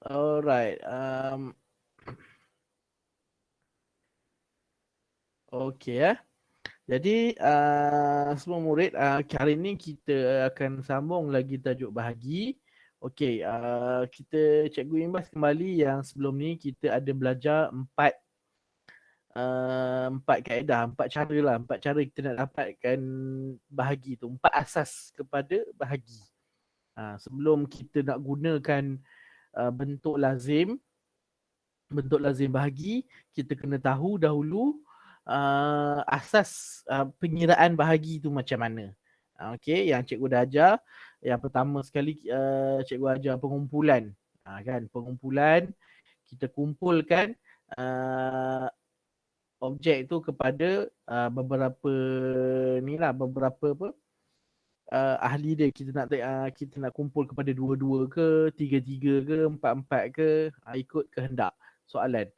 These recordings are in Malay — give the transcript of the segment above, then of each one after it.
Alright. Okay ya. Jadi semua murid, hari ini kita akan sambung lagi tajuk bahagi. Okey, kita Cikgu imbas kembali yang sebelum ni kita ada belajar empat kaedah, empat cara lah, empat cara kita nak dapatkan bahagi tu, empat asas kepada bahagi. Sebelum kita nak gunakan bentuk lazim, bentuk lazim bahagi, kita kena tahu dahulu asas pengiraan bahagi tu macam mana. Okey, yang cikgu dah ajar, yang pertama sekali cikgu ajar pengumpulan. Kan, pengumpulan, kita kumpulkan uh, objek tu kepada beberapa ni lah, beberapa apa ahli dia. Kita nak kumpul kepada dua-dua ke, tiga-tiga ke, empat-empat ke, ikut kehendak soalan.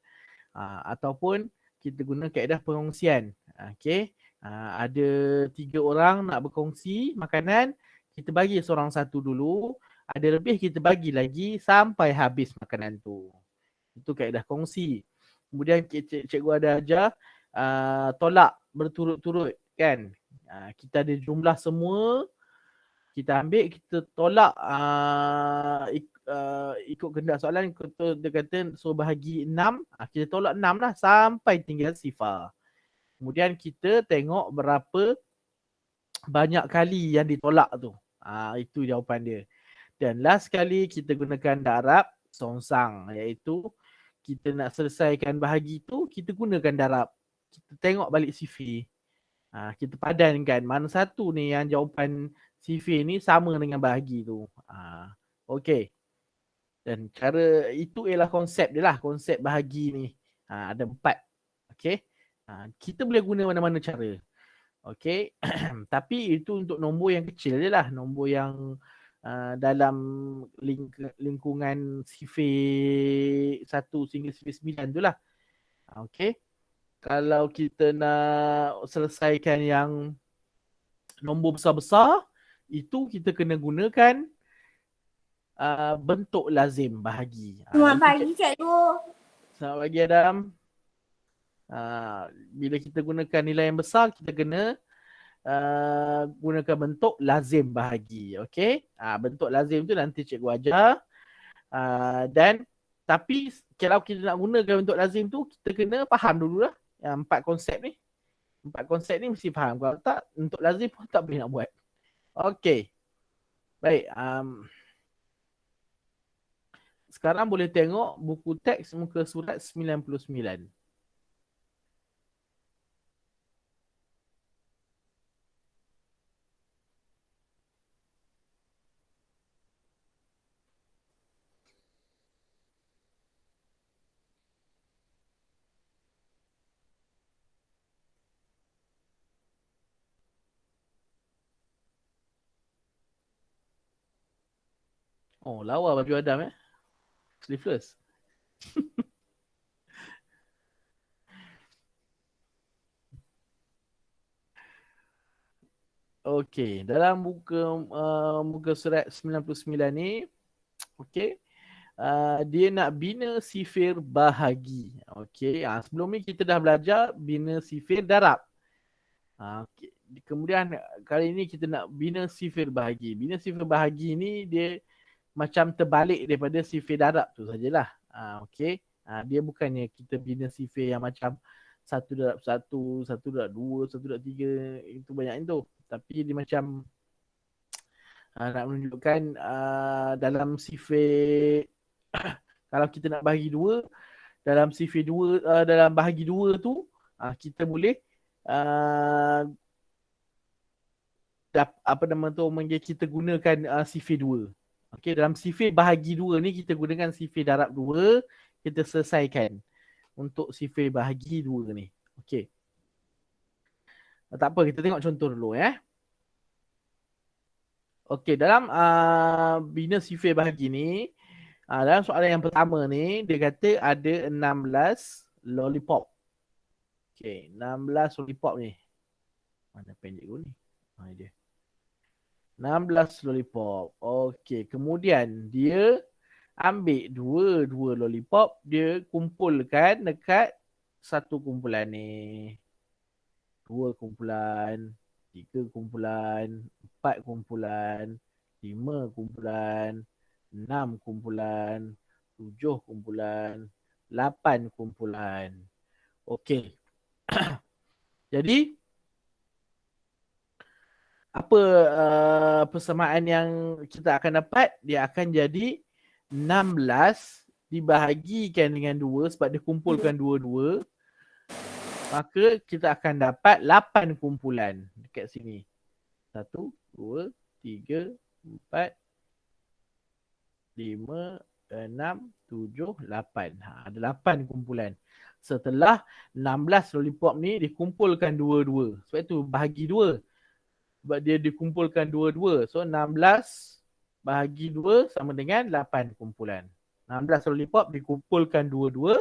Ataupun kita guna kaedah pengongsian. Okey. Ada tiga orang nak berkongsi makanan, kita bagi seorang satu dulu, ada lebih kita bagi lagi sampai habis makanan tu. Itu kaedah kongsi. Kemudian cikgu ada ajar tolak berturut-turut kan. Kita ada jumlah semua, kita ambil, kita tolak ikut kehendak soalan. Dia kata suruh bahagi 6, kita tolak 6 lah sampai tinggal sifar. Kemudian kita tengok berapa banyak kali yang ditolak tu. Itu jawapan dia. Dan last kali kita gunakan darab songsang, iaitu kita nak selesaikan bahagi tu, kita gunakan darab. Kita tengok balik sifir. Kita padankan mana satu ni yang jawapan sifir ni sama dengan bahagi tu. Okey. Dan cara itu ialah konsep dia lah, konsep bahagi ni. Ada 4. Okey. Kita boleh guna mana-mana cara. Okey. Tapi itu untuk nombor yang kecil je lah. Nombor yang dalam lingkungan sifir 1 sehingga sifir 9 tu lah. Okey. Kalau kita nak selesaikan yang nombor besar-besar, itu kita kena gunakan bentuk lazim bahagi. Selamat pagi cikgu. Selamat pagi Adam. Bila kita gunakan nilai yang besar, kita kena gunakan bentuk lazim bahagi. Okey. Bentuk lazim tu nanti cikgu ajar. Dan tapi kalau kita nak gunakan bentuk lazim tu, kita kena faham dululah yang 4 konsep ni. 4 konsep ni mesti faham. Kalau tak, untuk lazim pun tak boleh nak buat. Okey. Baik. Sekarang boleh tengok buku teks muka surat 99. Oh, lawa baju Adam sleeveless. Okey, dalam muka surat 99 ni, okey, dia nak bina sifir bahagi. Okey, sebelum ni kita dah belajar bina sifir darab. Okay. Kemudian kali ini kita nak bina sifir bahagi. Bina sifir bahagi ni dia macam terbalik daripada sifir darab tu sajalah. Okey. Dia bukannya kita bina sifir yang macam 1/1, 1/2, 1/3, itu banyak itu. Tapi dia macam nak menunjukkan dalam sifir kalau kita nak bahagi 2, dalam sifir 2, dalam bahagi 2 tu kita boleh apa nama tu, kita gunakan sifir 2. Okey, dalam sifir bahagi 2 ni kita gunakan sifir darab 2, kita selesaikan untuk sifir bahagi 2 ni. Okey. Tak apa, kita tengok contoh dulu ya. Okey, dalam bina sifir bahagi ni, dalam soalan yang pertama ni, dia kata ada 16 lollipop. Okey, 16 lollipop ni. Mana pendek gua ni? Ini dia. 16 lollipop. Okey, kemudian dia Ambil dua lollipop, dia kumpulkan dekat satu kumpulan ni. 2 kumpulan, 3 kumpulan, 4 kumpulan, 5 kumpulan, 6 kumpulan, 7 kumpulan, 8 kumpulan. Okey. Jadi apa persamaan yang kita akan dapat? Dia akan jadi 16 dibahagikan dengan 2 sebab dia kumpulkan dua-dua. Maka kita akan dapat 8 kumpulan dekat sini. 1, 2, 3, 4, 5, 6, 7, 8. Ada 8 kumpulan. Setelah 16 lollipop ni dikumpulkan dua-dua. Sebab itu bahagi 2. Sebab dia dikumpulkan dua-dua. So 16 bahagi 2 sama dengan 8 kumpulan. 16 lollipop dikumpulkan dua-dua,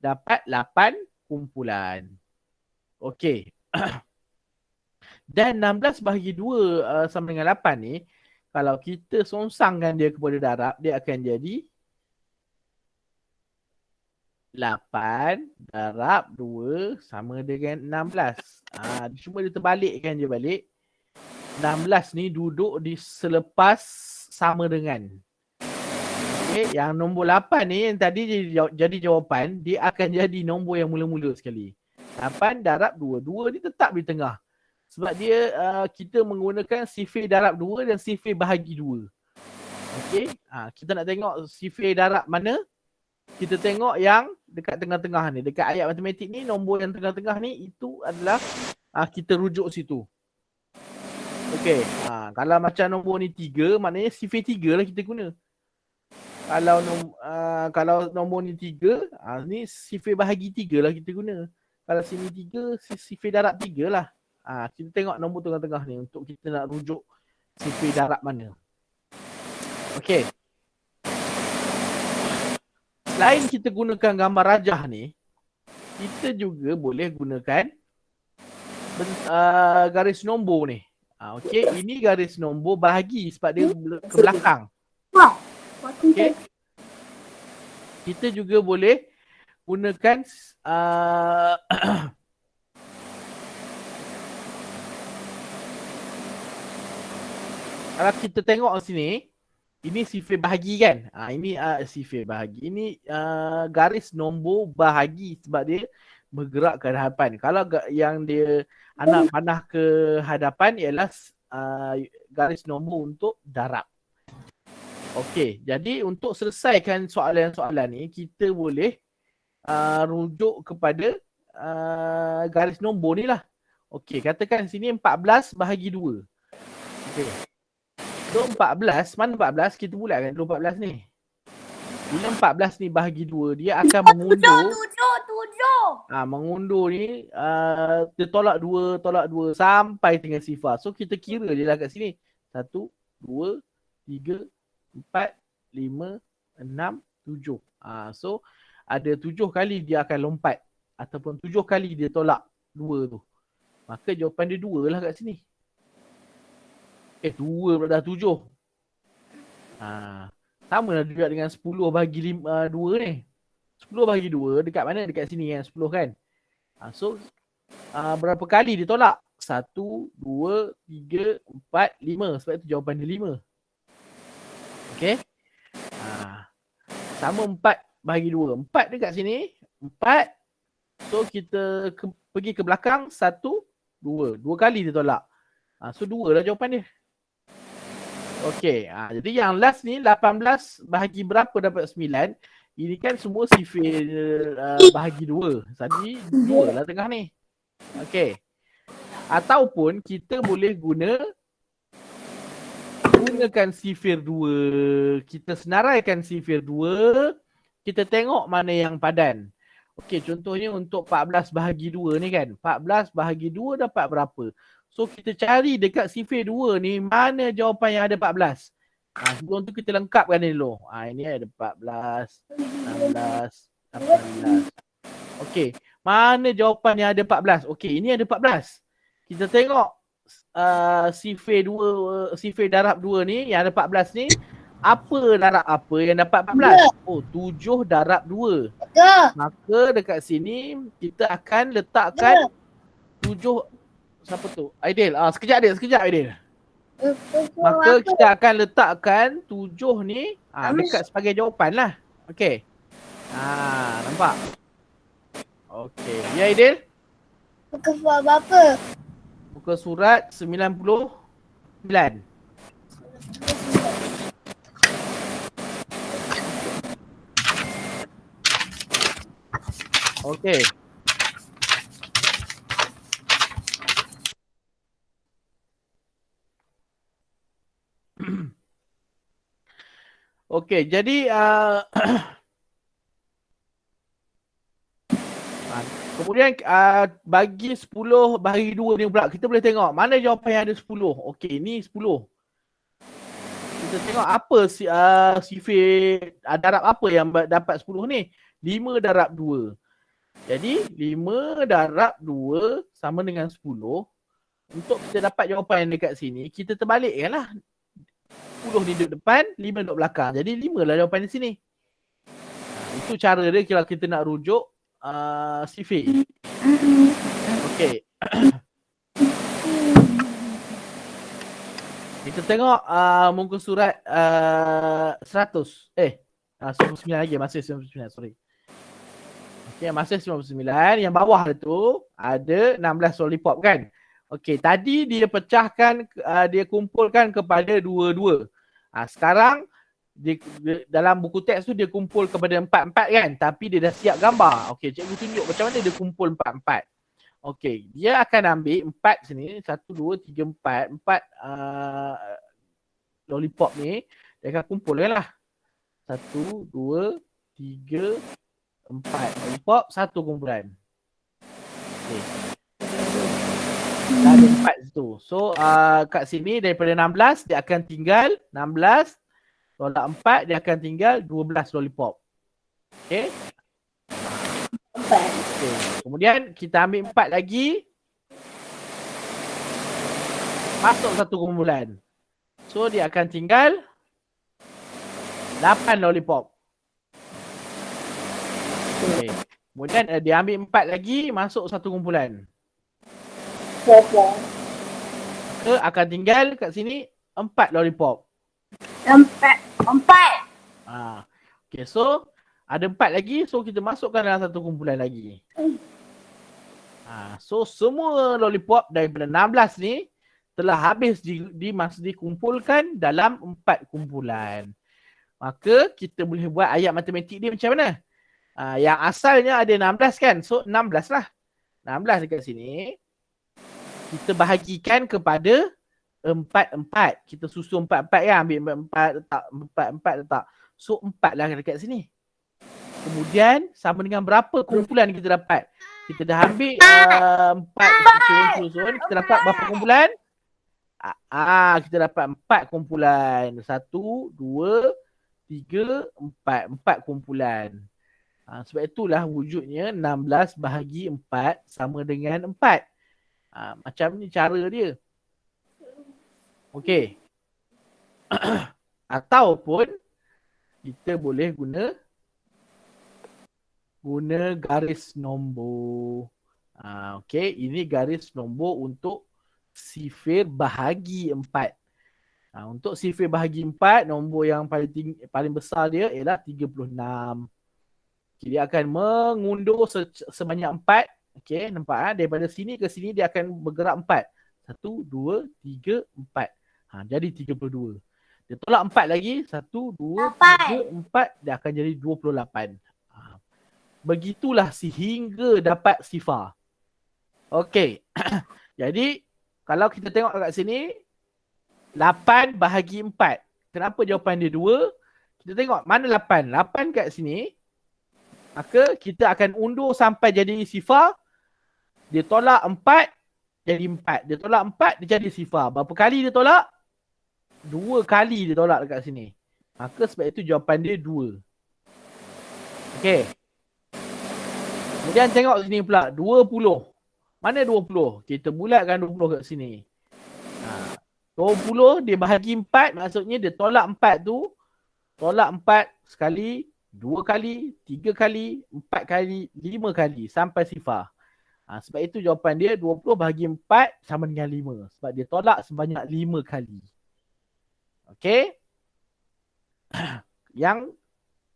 dapat 8 kumpulan. Okey. Dan 16 bahagi 2 sama dengan 8 ni, kalau kita songsangkan dia kepada darab, dia akan jadi 8 darab 2 sama dengan 16. Cuma dia terbalikkan je balik. 16 ni duduk di selepas sama dengan. Okay, yang nombor 8 ni yang tadi jadi jawapan, dia akan jadi nombor yang mula-mula sekali. 8 darab 2. 2 ni tetap di tengah. Sebab dia kita menggunakan sifir darab 2 dan sifir bahagi 2. Okey, kita nak tengok sifir darab mana? Kita tengok yang dekat tengah-tengah ni. Dekat ayat matematik ni, nombor yang tengah-tengah ni, itu adalah kita rujuk situ. Okey, kalau macam nombor ni 3, maknanya sifir 3 lah kita guna. Kalau nombor ni 3, ni sifir bahagi 3 lah kita guna. Kalau sini 3, sifir darab 3 lah. Kita tengok nombor tengah-tengah ni untuk kita nak rujuk sifir darab mana. Okey. Selain kita gunakan gambar rajah ni, kita juga boleh gunakan garis nombor ni. Okey, ini garis nombor bahagi sebab dia ke belakang. Okey. Kita juga boleh gunakan kalau kita tengok sini, ini sifir bahagi kan? Ini sifir bahagi. Ini garis nombor bahagi sebab dia bergerak ke hadapan. Kalau yang dia anak panah ke hadapan ialah garis nombor untuk darab. Okey, jadi untuk selesaikan soalan-soalan ni, kita boleh rujuk kepada garis nombor ni lah. Okey, katakan sini 14 bahagi 2. Okey. So 14, mana 14? Kita bulatkan dulu 14 ni. Bila 14 ni bahagi 2, dia akan mengundur. 7. Mengundur ni, dia tolak 2 sampai dengan sifar. So kita kira je lah kat sini. 1, 2, 3, 4, 5, 6, 7. So ada 7 kali dia akan lompat. Ataupun 7 kali dia tolak 2 tu. Maka jawapan dia 2 lah kat sini. 2 pula dah 7. Sama lah juga dengan 10 bahagi 2 ni. 10 bahagi 2 dekat mana? Dekat sini kan, 10 kan. So berapa kali dia tolak? 1, 2, 3, 4, 5. Sebab itu jawapan dia 5. Okay. Sama 4 bahagi 2. 4 dekat sini. 4. So kita pergi ke belakang. 1, 2. 2 kali dia tolak. So 2 lah jawapan dia. Okey, jadi yang last ni 18 bahagi berapa dapat 9. Ini kan semua sifir bahagi 2. Tadi 2 lah tengah ni. Okey. Ataupun kita boleh gunakan sifir 2. Kita senaraikan sifir 2. Kita tengok mana yang padan. Okey, contohnya untuk 14 bahagi 2 ni kan. 14 bahagi 2 dapat berapa? So kita cari dekat sifir 2 ni mana jawapan yang ada 14. Sebelum tu kita lengkapkan ni dulu. Ini ada 14, 16, 18. Okey, mana jawapan yang ada 14? Okey, ini ada 14. Kita tengok sifir darab 2 ni yang ada 14 ni Apa darab apa yang dapat 14? Oh, 7 darab 2. Maka dekat sini kita akan letakkan 7. Siapa tu? Aidil. Sekejap Aidil, sekejap Aidil. Maka kita akan letakkan 7 ni dekat sebagai jawapan lah. Okey. Nampak? Okey. Ya Aidil? Muka surat berapa? Muka surat 99. Okey. Okey, jadi kemudian bagi 10 bahagi 2 ni pula kita boleh tengok mana jawapan yang ada 10. Okey, ni 10. Kita tengok apa sifir darab apa yang dapat 10 ni? 5 darab 2. Jadi 5 darab 2 sama dengan 10. Untuk kita dapat jawapan yang dekat sini, kita terbalikkan lah. 10 ni duduk depan, 5 duduk belakang. Jadi 5 lah jawapan di sini. Itu cara dia kalau kita nak rujuk sifir. Okey. Kita tengok muka surat 100. 99 lagi, masih 99, sorry. Okey, masih 99. Yang bawah tu ada 16 lollipop kan? Okey, tadi dia pecahkan, dia kumpulkan kepada 2-2. Sekarang dia, dalam buku teks tu dia kumpul kepada 4-4 kan? Tapi dia dah siap gambar. Okey, cikgu tunjuk macam mana dia kumpul 4-4. Okey, dia akan ambil 4 sini, 1, 2, 3, 4. 4 lollipop ni, dia akan kumpulkan lah. 1, 2, 3, 4 lollipop, 1 kumpulan. Okey. Dah ada 4 situ. So, kat sini daripada 16, dia akan tinggal 16 tolak 4, dia akan tinggal 12 lollipop. Okey. Okay. Kemudian kita ambil 4 lagi. Masuk 1 kumpulan. So dia akan tinggal 8 lollipop. Okay. Kemudian dia ambil 4 lagi, masuk 1 kumpulan. Maka akan tinggal kat sini 4 lollipop. 4. Okay, so ada 4 lagi, so kita masukkan dalam 1 kumpulan lagi. So semua lollipop daripada 16 ni telah habis dikumpulkan dalam 4 kumpulan. Maka kita boleh buat ayat matematik dia macam mana? Yang asalnya ada 16 kan? So 16 lah. 16 dekat sini. Kita bahagikan kepada 4-4. Kita susun 4-4 kan? Ambil 4 letak, 4-4 letak. So 4 lah dekat sini. Kemudian sama dengan berapa kumpulan kita dapat? Kita dah ambil 4 susun. Kita dapat berapa kumpulan? Kita dapat 4 kumpulan. 1, 2, 3, 4. 4 kumpulan. Sebab itulah wujudnya 16 bahagi 4 sama dengan 4. Macam ni cara dia. Okey. Ataupun kita boleh guna garis nombor. Okey, ini garis nombor untuk sifir bahagi 4. Untuk sifir bahagi 4, nombor yang paling besar dia ialah 36. Okay, dia akan mengundur sebanyak 4. Okey, nampak daripada sini ke sini dia akan bergerak 4. 1, 2, 3, 4. Jadi 32. Dia tolak 4 lagi. 1, 2, 3, 4. Dia akan jadi 28. Begitulah sehingga dapat sifar. Okey. Jadi, kalau kita tengok kat sini, 8 bahagi 4. Kenapa jawapan dia 2? Kita tengok mana 8. 8 kat sini. Maka kita akan undur sampai jadi sifar. Dia tolak 4, jadi 4. Dia tolak 4, dia jadi sifar. Berapa kali dia tolak? 2 kali dia tolak dekat sini. Maka sebab itu jawapan dia 2. Okey. Kemudian tengok sini pula, 20. Mana 20? Kita bulatkan 20 kat sini. 20 dia bahagi 4, maksudnya dia tolak 4 tu Tolak 4 sekali, 2 kali, 3 kali, 4 kali, 5 kali sampai sifar. Sebab itu jawapan dia 20 bahagi 4 sama dengan 5. Sebab dia tolak sebanyak 5 kali. Okey. Yang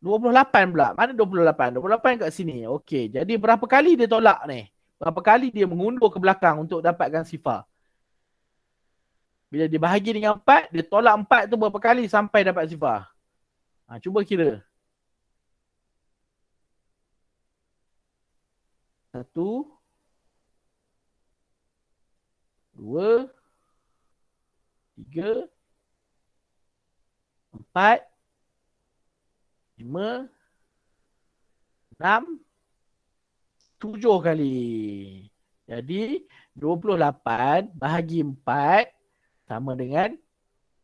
28 pula. Mana 28? 28 kat sini. Okey. Jadi berapa kali dia tolak ni? Berapa kali dia mengundur ke belakang untuk dapatkan sifar? Bila dia bahagi dengan 4, dia tolak 4 tu berapa kali sampai dapat sifar? Cuba kira. 1, 2, 3, 4, 5, 6, 7 kali. Jadi 28 bahagi 4 sama dengan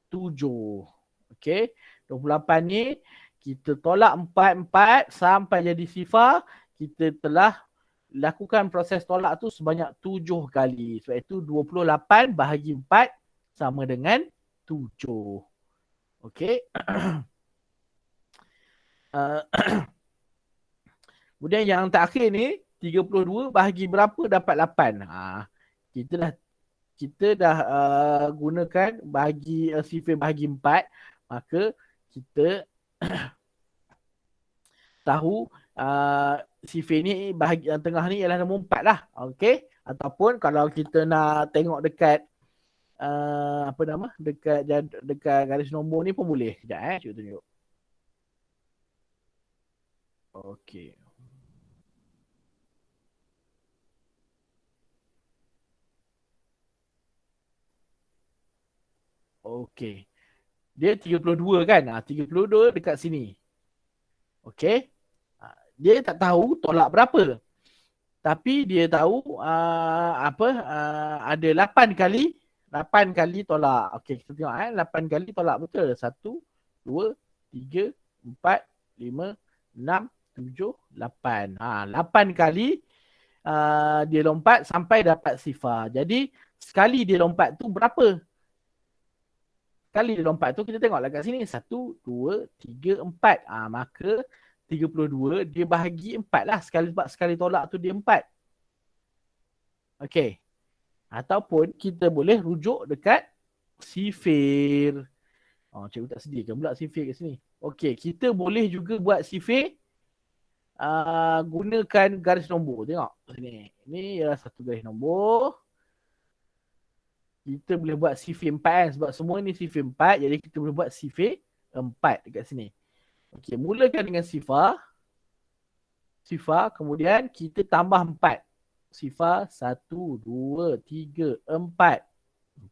7. Okey. 28 ni kita tolak 4 sampai jadi sifar. Kita telah lakukan proses tolak tu sebanyak 7 kali. Sebab itu 28 bahagi 4 sama dengan 7. Okey. Kemudian yang terakhir ni 32 bahagi berapa dapat 8. Kita dah gunakan bahagi sifar bahagi 4, maka kita tahu sifar ni bahagi yang tengah ni ialah nombor 4 lah. Okey. Ataupun kalau kita nak tengok dekat apa nama? Dekat garis nombor ni pun boleh. Sekejap cuba tunjuk. Okey. Okey. Dia 32 kan? 32 dekat sini. Okey. Dia tak tahu tolak berapa. Tapi dia tahu ada 8 kali. 8 kali tolak. Okey, kita tengok 8 kali tolak betul. 1, 2, 3, 4, 5, 6, 7, 8. 8 kali dia lompat sampai dapat sifar. Jadi sekali dia lompat tu berapa? Sekali dia lompat tu kita tengoklah kat sini. 1, 2, 3, 4. Maka 32 dia bahagi 4 lah. Sekali tolak tu dia 4. Okey. Ataupun kita boleh rujuk dekat sifir. Cikgu tak sediakan pula sifir kat sini. Okey, kita boleh juga buat sifir gunakan garis nombor. Tengok sini. Ini ialah satu garis nombor. Kita boleh buat sifir 4 kan. Sebab semua ni sifir 4. Jadi kita boleh buat sifir 4 dekat sini. Okey, mulakan dengan sifar. Sifar, kemudian kita tambah 4. Sifar 1, 2, 3, 4.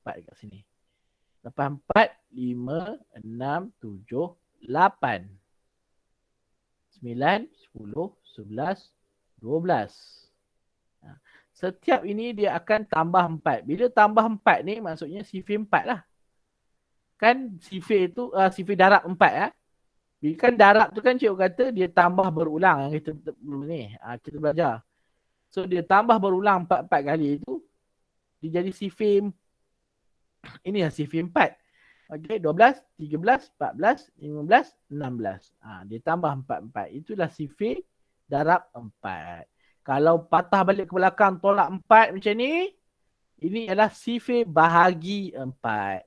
4 dekat sini. Lepas 4, 5, 6, 7, 8. 9, 10, 11, 12. Setiap ini dia akan tambah 4. Bila tambah 4 ni maksudnya sifir 4 lah. Kan sifir tu sifir darab 4 Kan darab tu kan cikgu kata dia tambah berulang yang kita ni. Kita belajar. So dia tambah berulang 4 kali itu. Dia jadi sifir. Ini yang sifir 4. Okey, 12, 13, 14, 15, 16. Dia tambah 4. Itulah sifir darab 4. Kalau patah balik ke belakang tolak 4 macam ni, ini adalah sifir bahagi 4.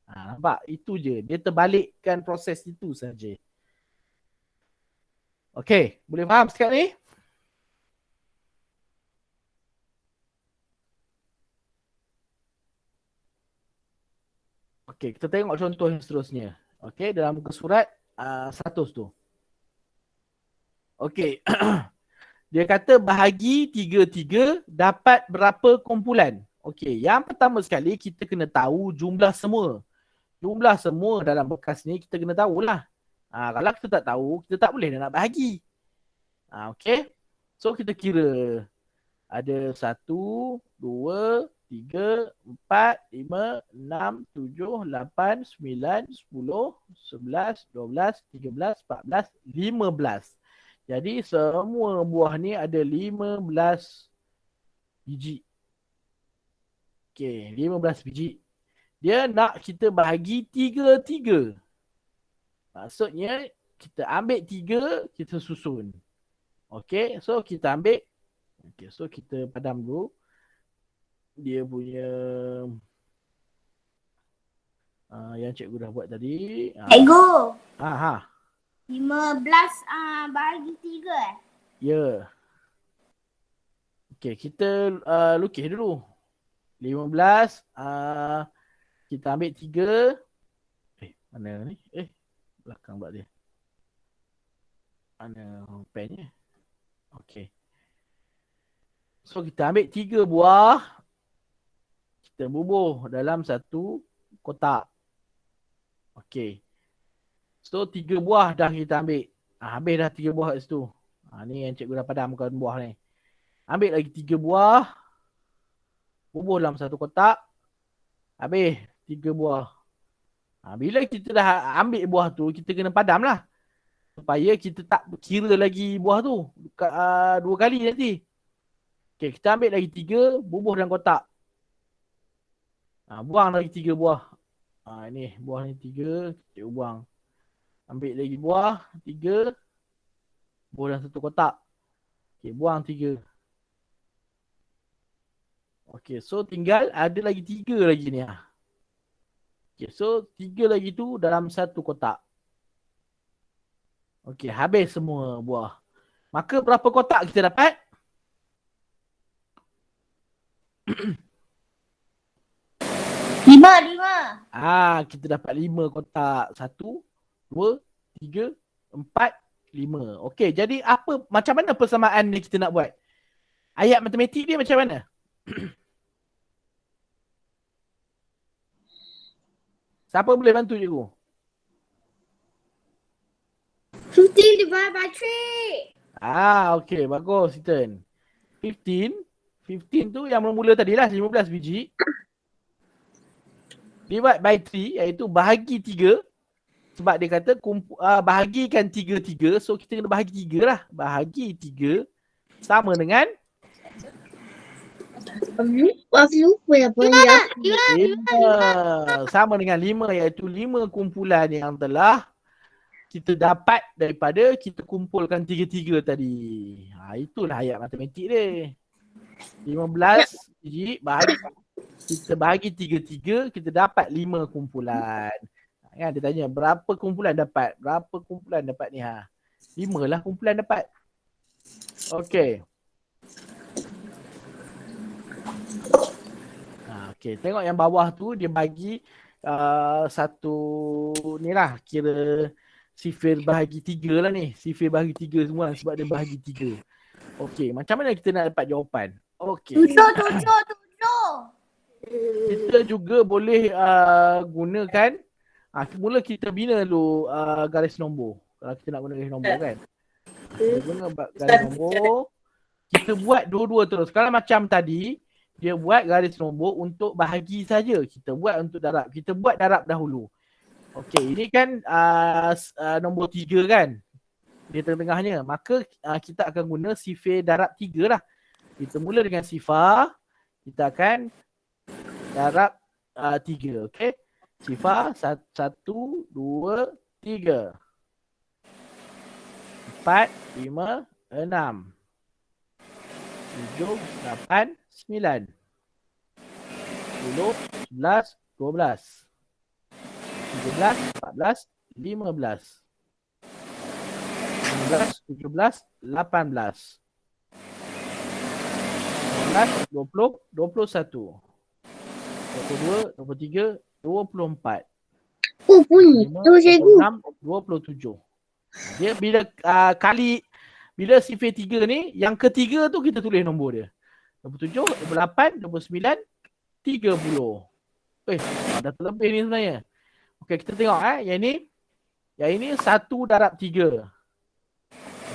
Nampak? Itu je. Dia terbalikkan proses itu saja. Okey, boleh faham sekarang ni? Okey, kita tengok contoh yang seterusnya. Okey, dalam muka surat 100 tu. Okey. Dia kata bahagi 3 dapat berapa kumpulan? Okey, yang pertama sekali kita kena tahu jumlah semua. Jumlah semua dalam bekas ni kita kena tahulah. Kalau kita tak tahu, kita tak boleh nak bahagi. Okey. So kita kira ada 1, 2, 3, 4, 5, 6, 7, 8, 9, 10, 11, 12, 13, 14, 15. Jadi semua buah ni ada 15 biji. Okey, 15 biji. Dia nak kita bahagi 3. Maksudnya kita ambil 3, kita susun. Okay, so kita ambil. Okay, so kita padam dulu. Dia punya yang cikgu dah buat tadi. Cikgu, Ha. 15 bahagi 3 eh? Ya. Okay, kita lukis dulu. 15, kita ambil 3. Mana ni? Belakang pula dia. Mana pennya? Okay. So kita ambil 3 buah. Kita bubuh dalam satu kotak. Okay. So 3 buah dah kita ambil. Habis dah 3 buah kat situ. Ni yang cikgu dah padamkan buah ni. Ambil lagi 3 buah. Bubuh dalam satu kotak. Habis 3 buah. Bila kita dah ambil buah tu, kita kena padam lah. Supaya kita tak kira lagi buah tu 2 kali nanti. Okay, kita ambil lagi 3, bubuh dalam kotak. Buang lagi 3 buah. Ni buah ni 3, kita buang. Ambil lagi buah 3, bubuh dalam satu kotak. Okay, buang 3. Okay, so tinggal ada lagi 3 lagi ni. Okay, so 3 lagi tu dalam satu kotak. Okay, habis semua buah. Maka berapa kotak kita dapat? Lima. Kita dapat 5 kotak. 1, 2, 3, 4, 5. Okey, jadi macam mana persamaan ni kita nak buat? Ayat matematik dia macam mana? Siapa boleh bantu cikgu? 15 divided by 3. Okey, bagus Ethan. 15 tu yang mula tadi lah, 15 biji. Divide by 3, iaitu bahagi 3. Sebab dia kata bahagikan 3, so kita kena bahagi 3 lah. Bahagi 3 sama dengan 5. Sama dengan 5, iaitu 5 kumpulan yang telah kita dapat daripada kita kumpulkan 3 tadi. Itulah ayat matematik dia. 15 biji kita bahagi 3, kita dapat 5 kumpulan. Kan dia tanya berapa kumpulan dapat? Berapa kumpulan dapat ni? 5 lah kumpulan dapat. Okey. Okey, tengok yang bawah tu dia bagi satu ni lah, kira sifir bahagi 3 lah ni. Sifir bahagi 3 semua sebab dia bahagi 3. Okey, macam mana kita nak dapat jawapan? Okey. 7. Kita juga boleh gunakan mula kita bina dulu garis nombor. Kalau kita nak guna garis nombor kan. Kita guna garis nombor. Kita buat dua-dua terus. Kalau macam tadi, dia buat garis nombor untuk bahagi saja. Kita buat untuk darab. Kita buat darab dahulu. Okey, ini kan nombor 3 kan. Di tengah-tengahnya. Maka kita akan guna sifir darab 3 lah. Kita mula dengan sifar. Kita akan darab 3. Okey. Sifar 1, 2, 3. 4, 5, 6. 7, 8, 9. 10, 11, 12. 13, 14, 15. 16, 17, 18. 19, 20, 21. 22, 23, 24. Bunyi. 26, 27. Dia bila bila sifir 3 ni, yang ketiga tu kita tulis nombor dia. 27, 28, 29, 30. Dah terlebih ni sebenarnya. Okey, kita tengok yang ini 1 darab 3.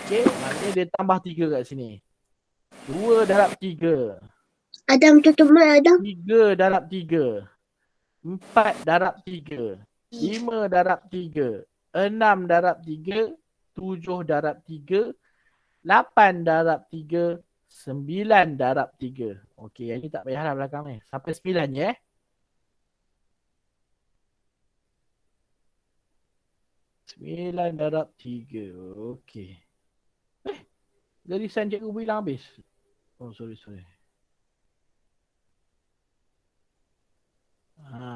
Okey, maknanya dia tambah 3 kat sini. 2 darab 3. Adam tutup mic Adam. 3 darab 3. 4 darab 3. 5 darab 3. 6 darab 3. 7 darab 3. 8 darab 3. 9 darab 3. Okey, yang ni tak payahlah belakang ni. Sampai 9 je 9 darab 3. Okey. Garisan cikgu bilang habis. Oh, sorry.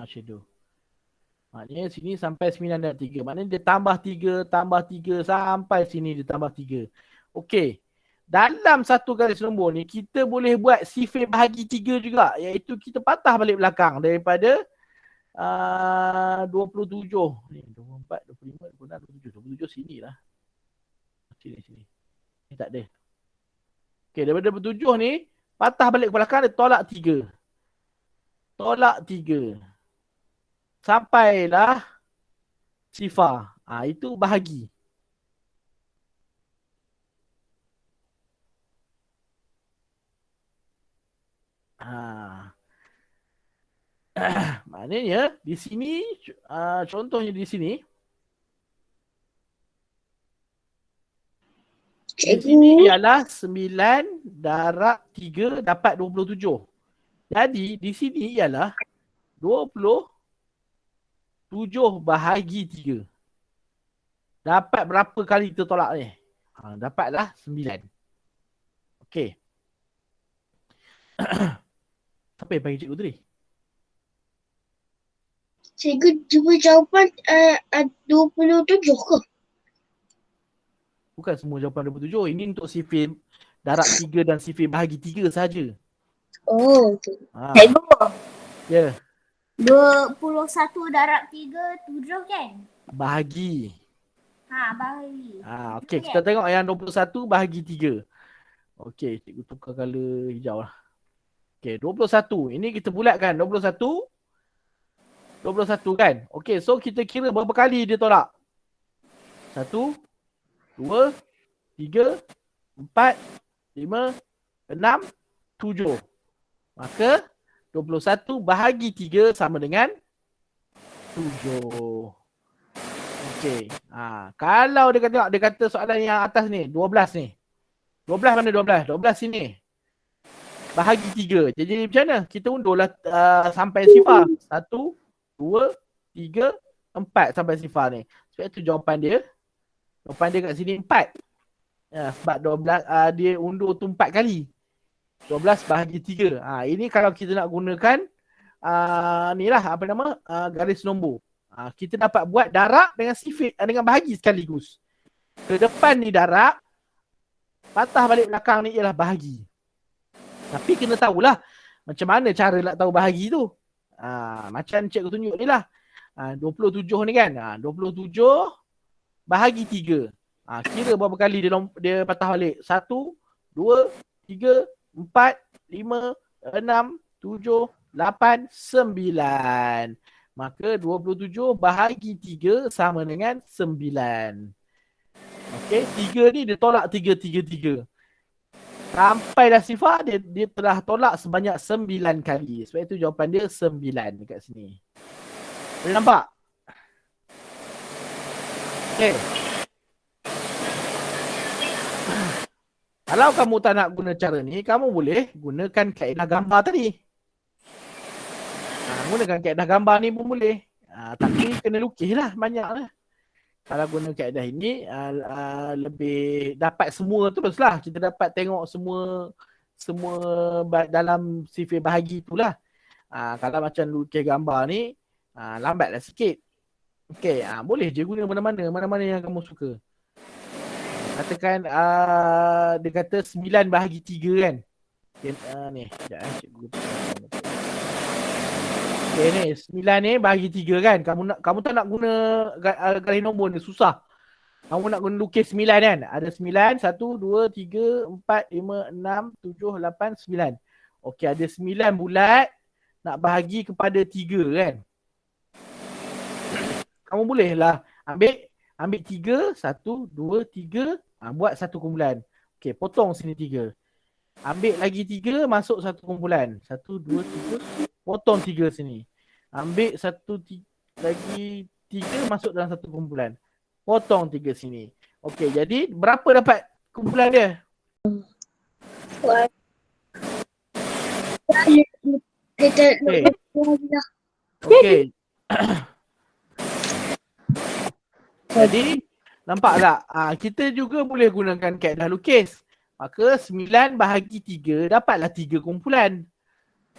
Shadow. Maknanya sini sampai 9 darab 3. Maknanya dia tambah 3 sampai sini dia tambah 3. Okey. Dalam satu garis nombor ni kita boleh buat sifir bahagi 3 juga, iaitu kita patah balik belakang daripada 27 ni, 24, 25, 26, 27 sini lah. Sini. Ni tak ada. Okey, daripada 27 ni patah balik ke belakang, dia tolak 3. Sampailah sifar. Itu bahagi. Maknanya di sini contohnya di sini. Di sini ialah 9 darab 3 dapat 27. Jadi di sini ialah 27 bahagi 3. Dapat berapa kali kita tolak ni? Dapatlah 9. Okey. Siapa yang bagi cikgu tadi? Cikgu cuba jawapan 27 ke? Bukan semua jawapan 27. Ini untuk sifir darab 3 dan sifir bahagi 3 saja. Oh, okey. Cikgu. Ya. 21 darab 3, 7 kan? Bahagi. Bahagi. Okey, kita tengok yang 21 bahagi 3. Okey, cikgu tukar color hijau lah. Okey, 21. Ini kita bulatkan 21 kan? Okey, so kita kira berapa kali dia tolak? 1, 2, 3, 4, 5, 6, 7. Maka 21 bahagi 3 sama dengan 7. Okey. Kalau dia tengok, dia kata soalan yang atas ni, 12 ni. 12 mana 12? 12 sini. Bahagi 3. Jadi macam mana? Kita undurlah sampai sifar. 1, 2, 3, 4 sampai sifar ni. Sebab itu jawapan dia. Jawapan dia kat sini 4. Sebab 12 dia undur tu 4 kali. 12 bahagi 3. Ini kalau kita nak gunakan ni lah apa nama garis nombor. Kita dapat buat darab dengan sifir dengan bahagi sekaligus. Ke depan ni darab, patah balik belakang ni ialah bahagi. Tapi kena tahulah macam mana cara nak tahu bahagi tu. Macam cikgu tunjuk ni lah. 27 ni kan. 27 bahagi 3. Kira berapa kali dia patah balik. 1, 2, 3, 4, 5, 6, 7, 8, 9. Maka 27 bahagi 3 sama dengan 9. Okey, 3 ni dia tolak 3. Sampai dah sifar, dia telah tolak sebanyak 9 kali. Sebab itu jawapan dia 9 dekat sini. Boleh nampak? Okey. Kalau kamu tak nak guna cara ni, kamu boleh gunakan kaedah gambar tadi. Gunakan kaedah gambar ni pun boleh. Tapi kena lukis lah banyak lah. Kalau guna kaedah ini, lebih dapat semua terus lah. Kita dapat tengok semua dalam sifir bahagi itulah. Kalau macam lukis gambar ni, lambatlah sikit. Okey, boleh je guna mana-mana yang kamu suka. Katakan dia kata 9 bahagi 3 kan. Ni, sekejap cikgu. Okay, ni 9 ni bahagi 3 kan. Kamu tak nak guna garis nombor ni, susah. Kamu nak guna lukis 9 kan. Ada 9, 1, 2, 3, 4, 5, 6, 7, 8, 9. Okey, ada 9 bulat nak bahagi kepada 3 kan. Kamu boleh lah ambil 3, 1, 2, 3, buat satu kumpulan. Okey, potong sini 3. Ambil lagi 3, masuk satu kumpulan. 1, 2, 3, potong 3 sini. Ambil lagi 3, masuk dalam satu kumpulan. Potong 3 sini. Okey, jadi berapa dapat kumpulan dia? Okey. Jadi nampak tak? Kita juga boleh gunakan kaedah lukis. Maka 9 bahagi 3 dapatlah 3 kumpulan.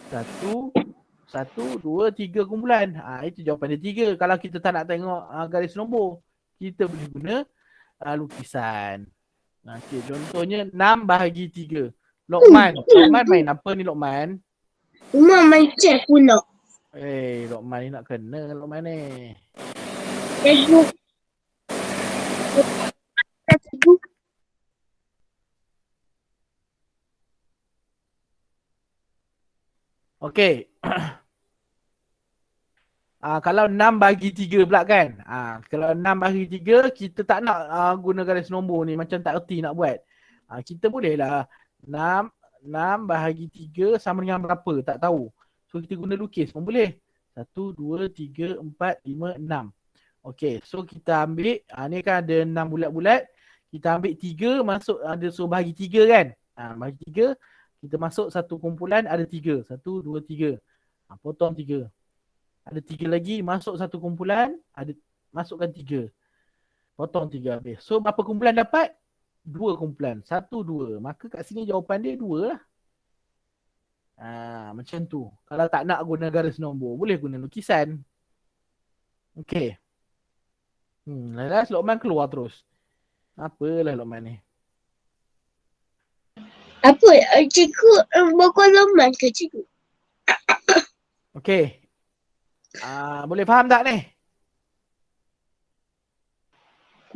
1, 2, 3 kumpulan. Itu jawapan dia 3. Kalau kita tak nak tengok garis nombor, kita boleh guna lukisan. Okay, contohnya 6 bahagi 3. Lokman main apa ni Lokman? Rumah main chess pula. Lokman ni nak kena Lokman ni. Cikgu. Cikgu. Okey. Kalau 6 bagi 3 pula kan. Kalau 6 bagi 3 kita tak nak guna garis nombor ni, macam tak erti nak buat. Kita boleh lah 6 bahagi 3 sama dengan berapa, tak tahu. So kita guna lukis pun boleh. 1, 2, 3, 4, 5, 6. Okey, so kita ambil, ni kan ada 6 bulat-bulat. Kita ambil 3 masuk, ada suruh bahagi 3 kan. Bahagi 3, kita masuk satu kumpulan ada 3. 1, 2, 3. Potong 3. Ada 3 lagi, masuk satu kumpulan, ada masukkan 3. Potong 3 habis. So berapa kumpulan dapat? 2 kumpulan. 1, 2. Maka kat sini jawapan dia 2 lah. Macam tu. Kalau tak nak guna garis nombor, boleh guna lukisan. Okey. Last Lokman keluar terus. Apalah Lokman ni. Apa? Cikgu bukan Lokman ke cikgu? Okey. Boleh faham tak ni?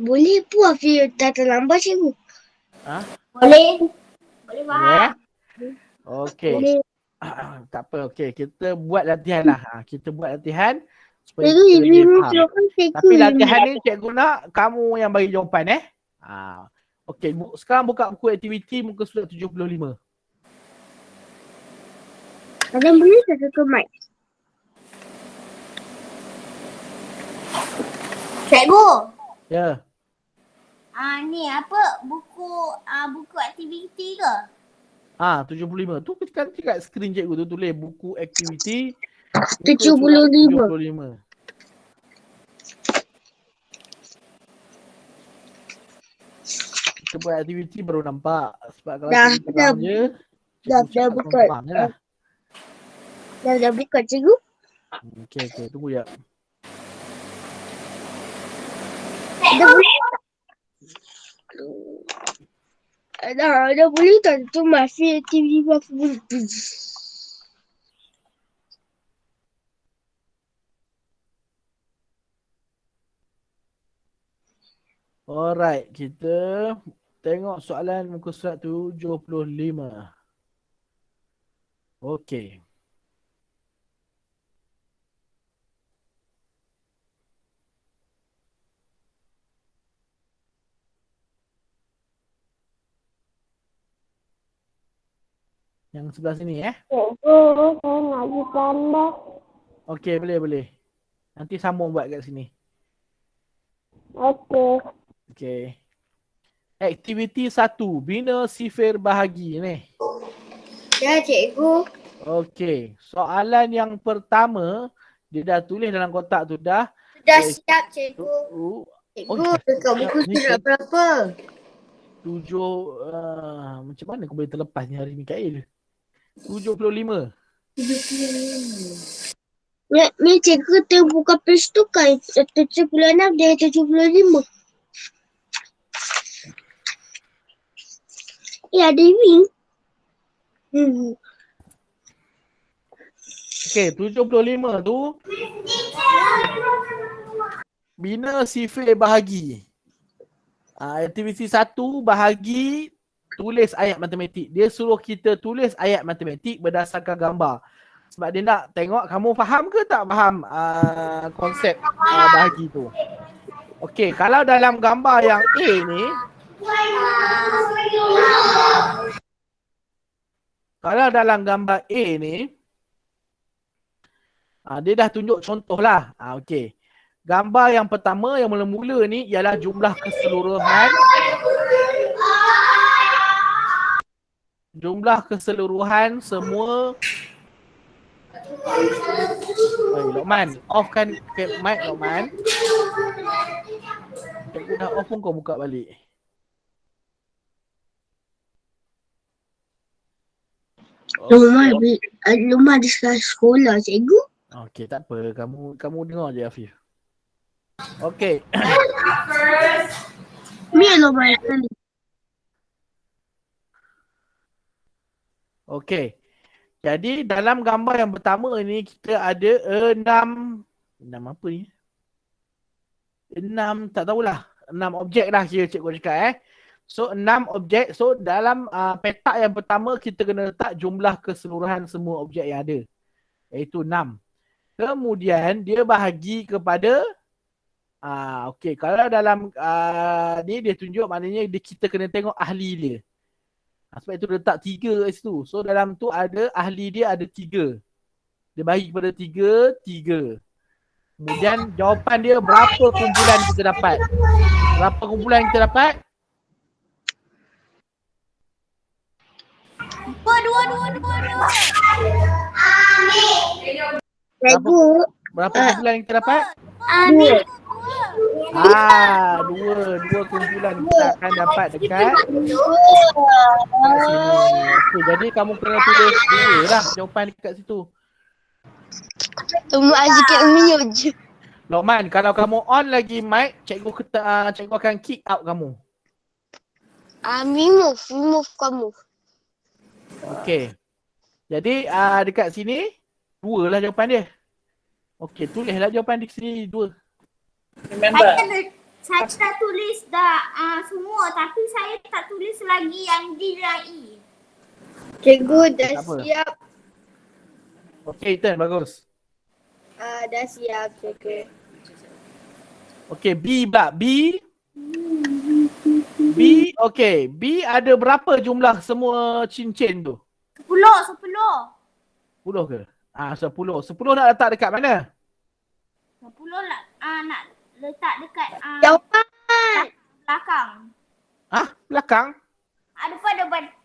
Boleh pun Afiq tak terlambat cikgu. Boleh. Boleh faham. Okey. Boleh. Tak apa. Okey, kita buat latihan lah. Kita buat latihan supaya Cikgu kita lebih izin faham. cikgu. Tapi latihan ni cikgu nak kamu yang bagi jawapan Okey, sekarang buka buku aktiviti muka surat 75. Ada boleh tak tutup mic? Cikgu. Ya. Ni apa buku aktiviti ke? 75. Tu kan kat skrin cikgu tu tulis buku aktiviti 75. 75. Kita buat aktiviti baru nampak. Sebab kalau Dah, kita terang je, dah cikgu buka. faham je lah. Dah buka cikgu. Okey, tunggu ya. Dah boleh tak? Dah boleh tak tu masih TV boleh. Alright, kita tengok soalan muka surat 75. Okey. Yang sebelah sini Cikgu, saya nak pergi tambah. Okey, boleh. Nanti sambung buat kat sini. Okey. Okey. Aktiviti 1, bina sifir bahagi ni. Ya cikgu. Okey, soalan yang pertama dia dah tulis dalam kotak tu dah. Sudah siap cikgu. Cikgu, Dekat buku surat berapa? 7 macam mana aku boleh terlepas ni hari Mikail? 75. Ni cikgu terbuka page tu kan 76 dari 75. Ada wing. Okey, 75 tu bina sifir bahagi. Aktiviti 1 bahagi tulis ayat matematik. Dia suruh kita tulis ayat matematik berdasarkan gambar. Sebab dia nak tengok kamu faham ke tak faham konsep bahagi tu. Okey, kalau dalam gambar yang A ni, kalau dalam gambar A ni, dia dah tunjuk contoh lah. Okey. Gambar yang pertama yang mula-mula ni ialah jumlah keseluruhan. Jumlah keseluruhan semua. Lokman, off kan mic Lokman. Cikgu dah off pun kau buka balik. Rumah di sekolah cikgu. Okey, tak apa. Kamu dengar je Afif. Okey. Ni rumah ni. Okey. Jadi dalam gambar yang pertama ni kita ada 6 apa ni? 6 tak tahulah. 6 objek dah kira cikgu cakap So 6 objek. So dalam petak yang pertama kita kena letak jumlah keseluruhan semua objek yang ada. Iaitu 6. Kemudian dia bahagi kepada okey, kalau dalam ni dia tunjuk maknanya kita kena tengok ahli dia. Sebab itu letak 3 kat situ. So dalam tu ada ahli dia ada 3. Dia bagi kepada 3. Kemudian jawapan dia berapa kumpulan kita dapat. Berapa kumpulan kita dapat? Dua. Cikgu. Berapa kumpulan kita dapat? Dua. Dua kumpulan kita akan dapat dekat sini. Okay, jadi kamu kena tulis 2 lah jawapan dekat situ. Mak sikit minum je. Lokman, kalau kamu on lagi mic, cikgu akan kick out kamu. Remove kamu. Okey. Jadi dekat sini 2 lah jawapan dia. Okey, tulislah jawapan di sini 2. Saya dah tulis dah semua tapi saya tak tulis lagi yang D dan E. Cikgu dah Tak apa. siap. Okey, Ethan, bagus. Dah siap cikgu. Okey, B pula. B, okey. B ada berapa jumlah semua cincin tu? 10. 10 ke? 10. 10 nak letak dekat mana? 10 lah nak letak dekat Jawapan. belakang. Belakang?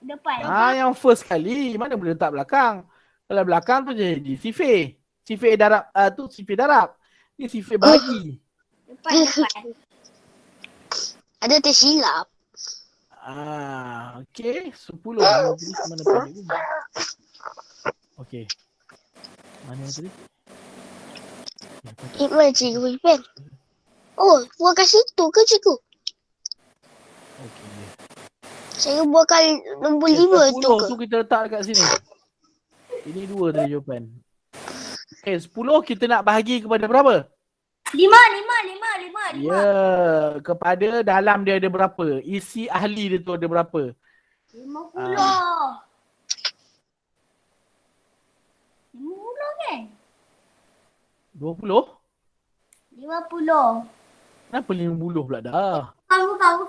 Depan. Yang first kali. Mana boleh letak belakang? Kalau belakang tu jadi sifir. Sifir darab tu sifir darab. Ni sifir bahagi. Depan. Ada tersilap. Okey. 10. Mana tadi? Okey. Mana tadi? Mana cikgu pen? Oh, buat kat situ ke cikgu? Okey. Saya buatkan nombor 5 tu 10 ke? tu kita letak dekat sini. Ini 2 tadi jawapan. Okey, 10 kita nak bahagi kepada berapa? 5. Ya, kepada dalam dia ada berapa? Isi ahli dia tu ada berapa? 50. 50 kan? 20? 50. Kenapa 50 pula dah? Bukan.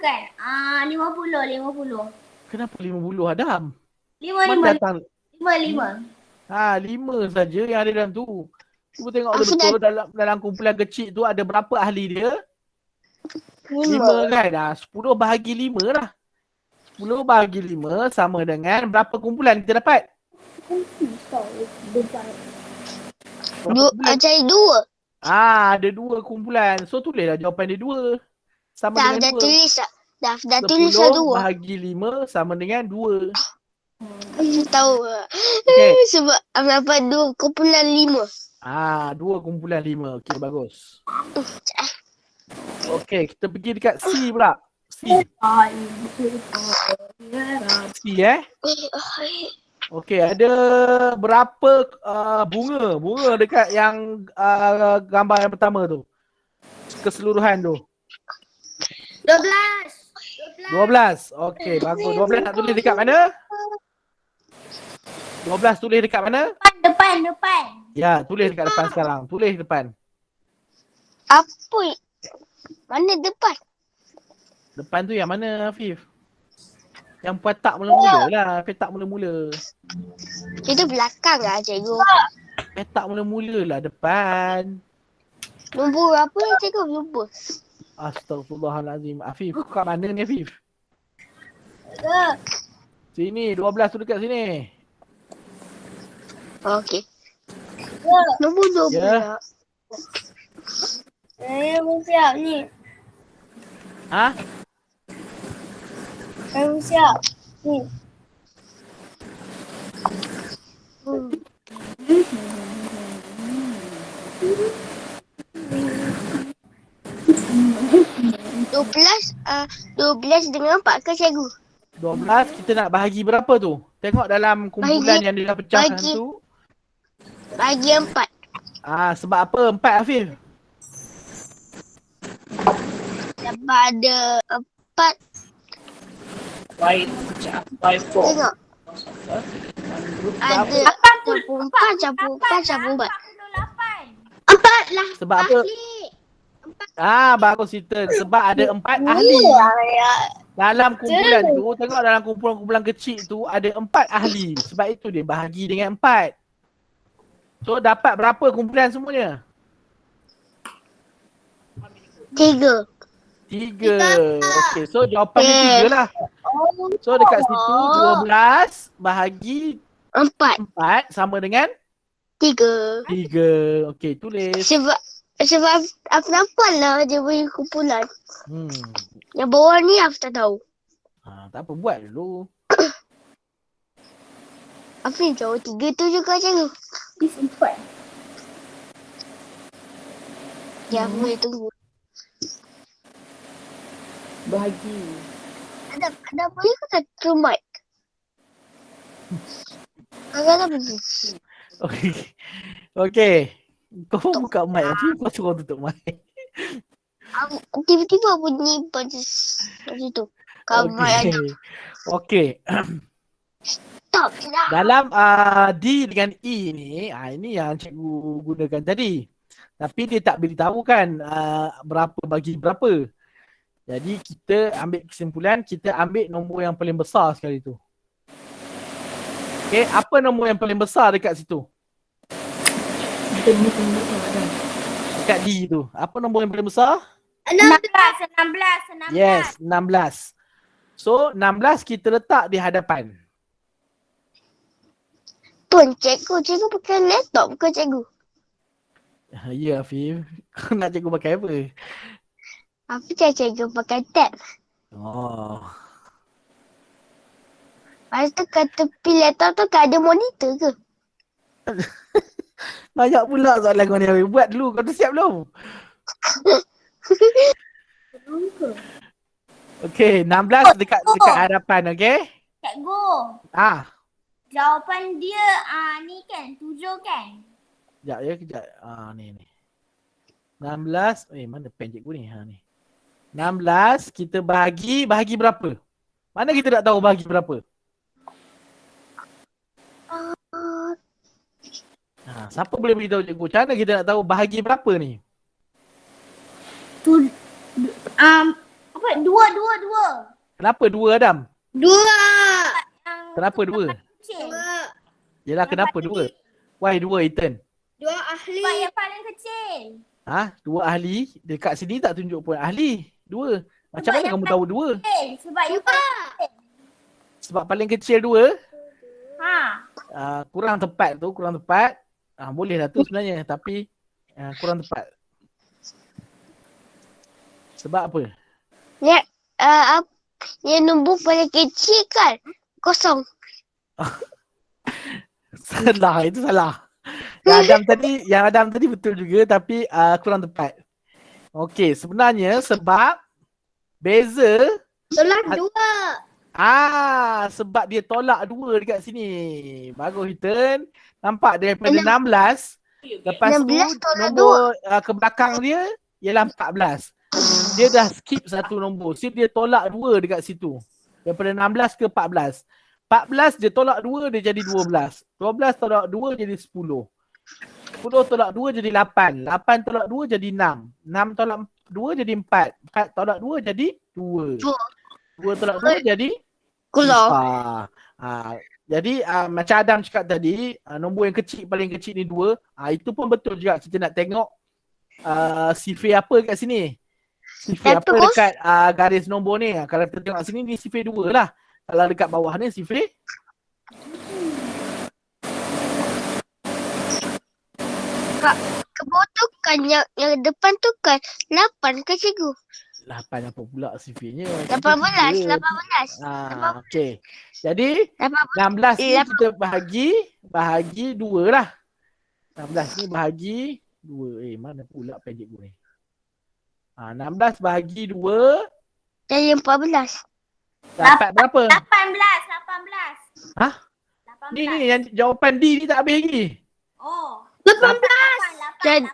50. Kenapa 50 Adam? 5. Mana datang? 5. 5 saja yang ada dalam tu. Cuba tengok betul dalam kumpulan kecil tu ada berapa ahli dia? 5 kan? 10 bahagi 5 lah. 10 bahagi 5 sama dengan berapa kumpulan kita dapat? Cari 2. Ada 2 kumpulan. So tulislah jawapan dia 2. Sama dengan 2. Dah tulis dah 2. Bahagi 5 sama dengan 2. Aku tahu. Okay. Sebab dapat 2 kumpulan 5. 2 kumpulan 5. Okey, bagus. Okey, kita pergi dekat C pula. C. Okey, ada berapa bunga dekat yang gambar yang pertama tu? Keseluruhan tu. 12. Okey, bagus. 12 nak tulis dekat mana? 12 tulis dekat mana? Depan. Ya, tulis dekat depan sekarang. Tulis depan. Apa? Mana depan? Depan tu yang mana, Afif? Yang petak mula-mula lah. Petak mula-mula. Itu belakang lah cikgu. Petak mula-mula lah depan. Nombor apa cikgu? Lupa. Astaghfirullahalazim. Afif, kau kat mana ni Afif? Sini, 12 tu dekat sini. Okey. Nombor 12. Ya. Saya mau siap ni. Ha? Kami siap. Ni. Dua belas dengan 4 ke cikgu? 12 kita nak bahagi berapa tu? Tengok dalam kumpulan yang dia dah pecahkan bagi- tu. Bagi 4. Sebab apa 4 Afif? Sebab ada 4. Tengok. Ada campur 4, campur 4, campur 4. 88. 4 lah. Sebab apa? Bagus Ethan. Sebab ada 4 ahli. Ya. Dalam kumpulan tu, tengok dalam kumpulan-kumpulan kecil tu ada 4 ahli. Sebab itu dia bahagi dengan 4. So dapat berapa kumpulan semuanya? 3. 3. Okey, so jawapan dia 3 lah. So dekat situ 12 bahagi 4 sama dengan 3. 3. Okey, tulis. Sebab aku nampak lah dia punya kumpulan. Hmm. Yang bawah ni aku tak tahu. Tak apa, buat dulu. Apa yang jawab 3 tu juga cikgu? Sempat. Ya, aku boleh tunggu. Bahagi. Ada boleh ke tak true mic? Agak tak boleh. Okey. Okey. Kau buka mic tapi kau suruh tutup mic. Tiba-tiba bunyi macam tu. Kau mic ada. Okey. Stop lah. Dalam D dengan E ni, ini yang cikgu gunakan tadi. Tapi dia tak beritahu kan berapa bagi berapa. Jadi kita ambil kesimpulan, kita ambil nombor yang paling besar sekali tu. Okey, apa nombor yang paling besar dekat situ? Dekat D tu. Apa nombor yang paling besar? 16. Yes, 16. So, 16 kita letak di hadapan. Pun cikgu pakai laptop ke cikgu? Ya, Afif. Kau nak cikgu pakai apa? Apa cikgu pakai tab? Oh. Lepas tu kat tepi laptop tu kan ada monitor ke? Banyak pula soalan kau ni, Afif. Buat dulu. Kau dah siap belum? Okey, 16 dekat hadapan, okey? Cikgu. Jawapan dia ni kan 7 kan? Kejap. Ni. 16. Mana pen cikgu ni? Ni. 16 kita bahagi berapa? Mana kita nak tahu bahagi berapa? Siapa boleh beritahu cikgu? Macam mana kita nak tahu bahagi berapa ni? Dua. Kenapa 2 Adam? 2. Kenapa 2? Kecil. Yelah kenapa 2? Why 2 Ethan? 2 ahli. Sebab yang paling kecil. 2 ahli? Dekat sini tak tunjuk pun ahli. 2. Macam mana kamu tahu 2? Sebab yang paling kecil. Sebab paling kecil 2? Kurang tepat. Boleh lah tu sebenarnya. Tapi kurang tepat. Sebab apa? Yang nombor paling kecil kan? 0. Salah, itu salah. Yang Adam tadi betul juga tapi kurang tepat. Okey, sebenarnya sebab beza Tolak 2. sebab dia tolak 2 dekat sini. Bagus Ethan. Nampak daripada 16 lepas 16 tu tolak nombor ke belakang dia ialah 14. Dia dah skip satu nombor. So dia tolak 2 dekat situ. Daripada 16 ke 14. 14 dia tolak 2 dia jadi 12. 12 tolak 2 jadi 10. 10 tolak 2 jadi 8. 8 tolak 2 jadi 6. 6 tolak 2 jadi 4. 4 tolak 2 jadi 2. 2 tolak 2 jadi 4. Jadi macam Adam cakap tadi, nombor yang kecil paling kecil ni 2. Itu pun betul juga. Kita nak tengok sifir apa kat sini. Sifir apa dekat garis nombor ni. Kalau kita tengok sini ni sifir 2 lah. Kalau dekat bawah ni sifir Kak, ke bawah tu kan yang depan tu kan 8 ke cikgu? 8 apa pula sifirnya? 18. Okey. Jadi 16 ni kita bahagi 2 lah. 16 ni bahagi 2. Mana pula pendek gue ni? 16 bahagi 2 Jadi 14. dapat berapa? 18. Hah? Ni yang jawapan D ni tak habis lagi. Oh. 18.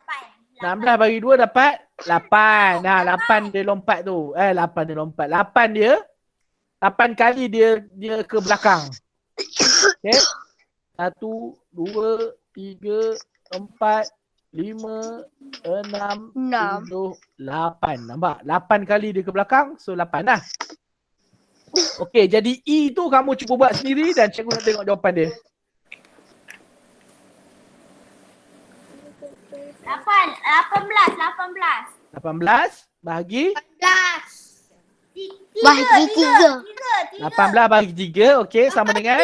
16 bagi 2 dapat 8. 8 dia lompat tu. 8 dia lompat. 8 dia 8 kali dia ke belakang. Okey. 1 2 3 4 5 6 7 8. Nampak? 8 kali dia ke belakang. So 8 lah. Okey, jadi E tu kamu cuba buat sendiri dan cikgu nak tengok jawapan dia. 18 bahagi 3. Bahagi 3. 18 bahagi 3. Okey, sama dengan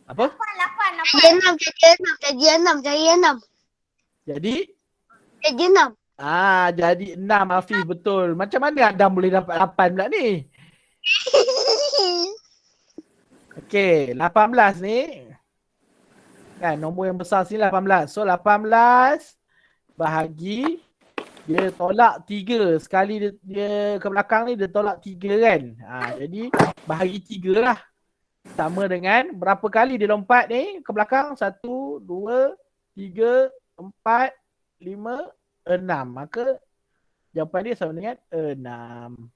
apa? 8. Jadi 6. Jadi Jadi 6. jadi 6 Hafiz, betul. Macam mana Adam boleh dapat 8 pula ni? Okey, 18 ni kan nombor yang besar sini 18. So 18 bahagi dia tolak 3. Sekali dia ke belakang ni dia tolak 3 kan. Jadi bahagi 3 lah. Sama dengan berapa kali dia lompat ni ke belakang? 1, 2, 3, 4, 5, 6. Maka jawapan dia sama dengan 6.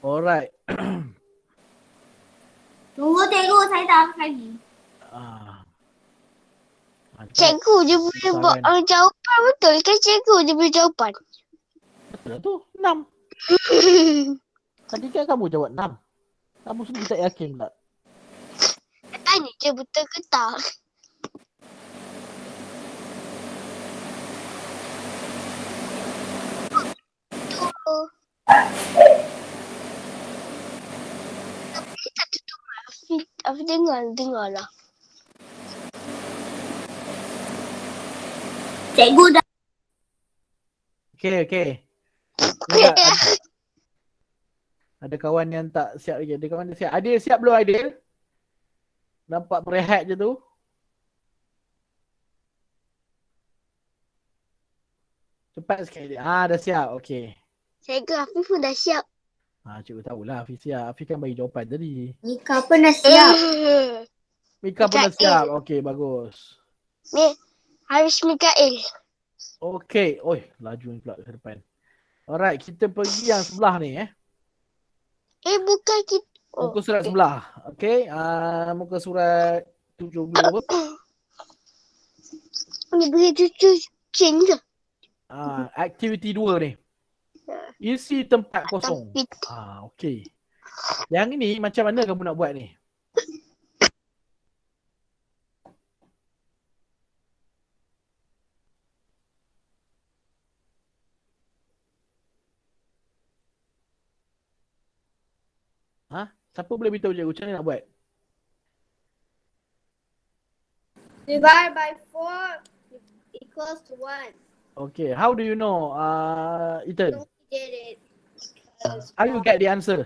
Alright. Tunggu cikgu, saya tak hafal lagi. Cikgu je boleh buat jawapan betul kan? Cikgu je boleh jawapan. Betul lah tu. 6. Tadi kan kamu jawab 6. Kamu sendiri tak yakin pula. Tanya je betul ke tak? Tapi tak tutup. Afi dengar lah. Cikgu dah. Okey. Ada kawan yang tak siap lagi. Ada kawan yang siap. Adil siap belum Adil? Nampak berehat je tu. Cepat sikit. Dah siap. Okey. Cikgu Hafiz pun dah siap. Cikgu tahulah Hafiz siap. Hafiz kan bagi jawapan tadi. Mika pun dah siap. Mika pun dah siap. Okey, bagus. Ni Hafiz Mikael. Okey. Oi, laju ni pula ke depan. Alright, kita pergi yang sebelah ni Bukan kita. Muka surat sebelah. Okey. Muka surat 70 apa? Ni boleh cucu change ke? Aktiviti 2 ni. Isi tempat kosong. Okey. Yang ini macam mana kamu nak buat ni? Siapa boleh beritahu cikgu macam mana nak buat? Divide by 4 equals to 1. Okay, how do you know, Ethan? We did it. How you get the answer?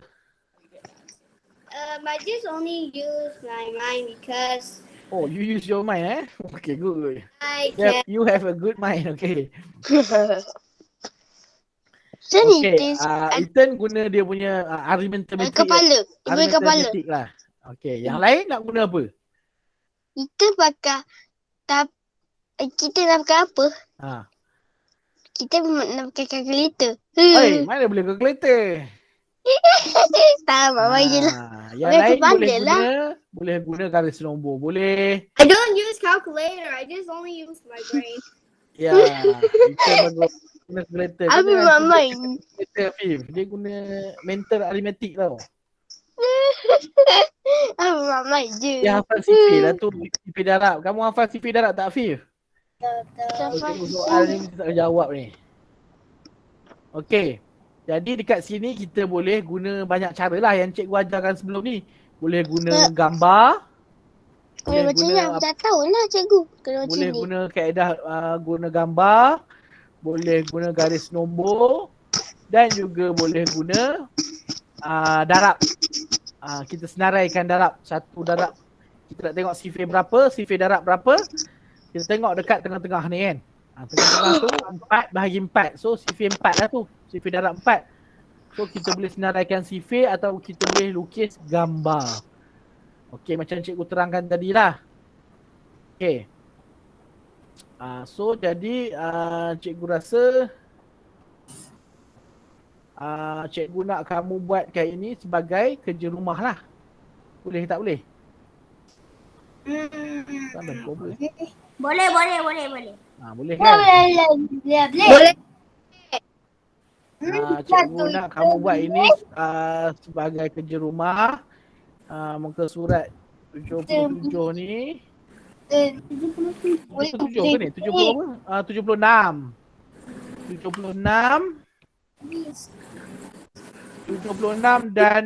I just only use my mind because Oh, you use your mind, Okay, good. I Yeah, can. you have a good mind, okay. Sini Okay, Ethan guna dia punya arithmetic. kepala. Dia punya kepala. Arithmetic lah. Okay, yang lain nak guna apa? Kita pakai kita nak pakai apa? Kita nak pakai kalkulator. Oi, mana boleh calculator? Tak, Mama je lah. Yang Boleh lain kepala boleh guna garis nombor. Boleh. I don't use calculator. I just only use my brain. Ya, kita bagus guna calculator. Abi Mama. Dia guna mental arithmetic tau. Ramai je. Dia hafal sifir lah tu. Sifir darab. Kamu hafal sifir darab tak, Afif? Sampai Soal ni mesti tak jawab ni. Okey. Jadi dekat sini kita boleh guna banyak cara lah yang cikgu ajarkan sebelum ni. Boleh guna gambar. macam ni aku tak tahu lah cikgu. Kalau macam Boleh ni. guna kaedah guna gambar. Boleh guna garis nombor. Dan juga boleh guna darab. Kita senaraikan darab. Satu darab. Kita nak tengok sifir berapa, sifir darab berapa. Kita tengok dekat tengah-tengah ni kan. Tengah-tengah tu 4 bahagi 4. So sifir 4 lah tu. Sifir darab 4. So kita boleh senaraikan sifir atau kita boleh lukis gambar. Okey, macam cikgu terangkan tadi lah. Okey. So jadi cikgu rasa cikgu nak kamu buatkan ini sebagai kerja rumah lah. Boleh tak boleh? Sampai kau boleh. Boleh. Boleh kan? Boleh. Cikgu nak kamu buat ini sebagai kerja rumah. Muka surat 77 ni. 77 ke ni? 70 apa? 76. 76 dan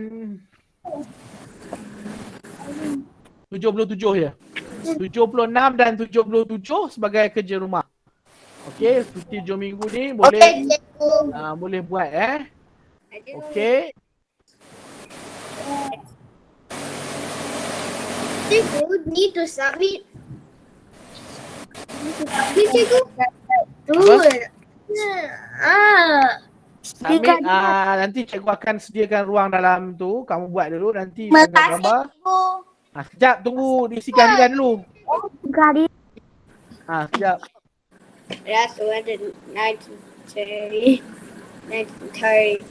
77 je. 76 dan 77 sebagai kerja rumah. Okey, cuti 7 minggu ni boleh boleh buat Okey. Cikgu need to submit. Cikgu. Submit, nanti cikgu akan sediakan ruang dalam tu. Kamu buat dulu nanti Terima tanggal kasih gambar. cikgu. Sekejap tunggu isi kehadiran dulu. Gari. Sekejap. That's what the 1930. 1930.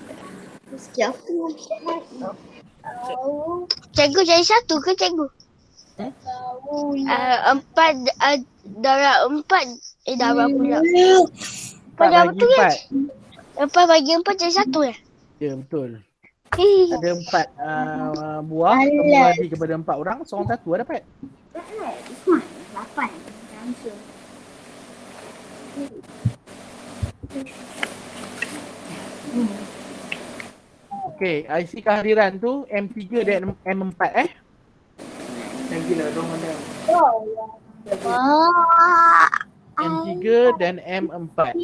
Cikgu jadi satu ke cikgu? Empat darab empat. Darab pula. 4 bagi 4. Empat bagi empat jadi satu ya? Ya, betul. Ada 4 buah. Kamu bagi kepada 4 orang. Seorang satu lah dapat. Ismail, 8. Answer. Okey, IC kehadiran tu M3 dan M4 Yang gila dong mana? M3 dan M4.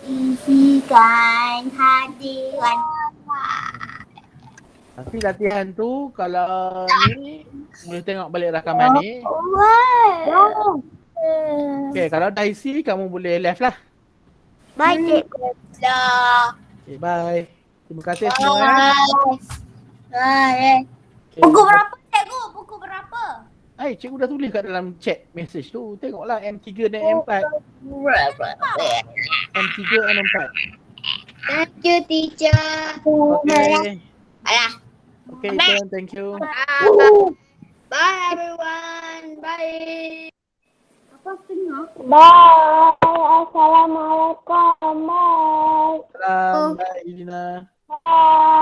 Isikan hadiran. Nanti latihan tu kalau ni boleh tengok balik rakaman ni. Okey, kalau dah isi kamu boleh left lah. Baik cikgu. Okay, bye. Terima kasih semua. Okay. Pukul berapa cikgu? Pukul berapa? Cikgu dah tulis kat dalam chat message tu. Tengoklah M3 dan M4. M3 dan M4. Thank you, teacher. Okay. Alah. Okay, thank you. Bye, everyone. Bye. Apa tengah? Bye. Assalamualaikum. Bye. Salam. Bye, Ilina. Bye.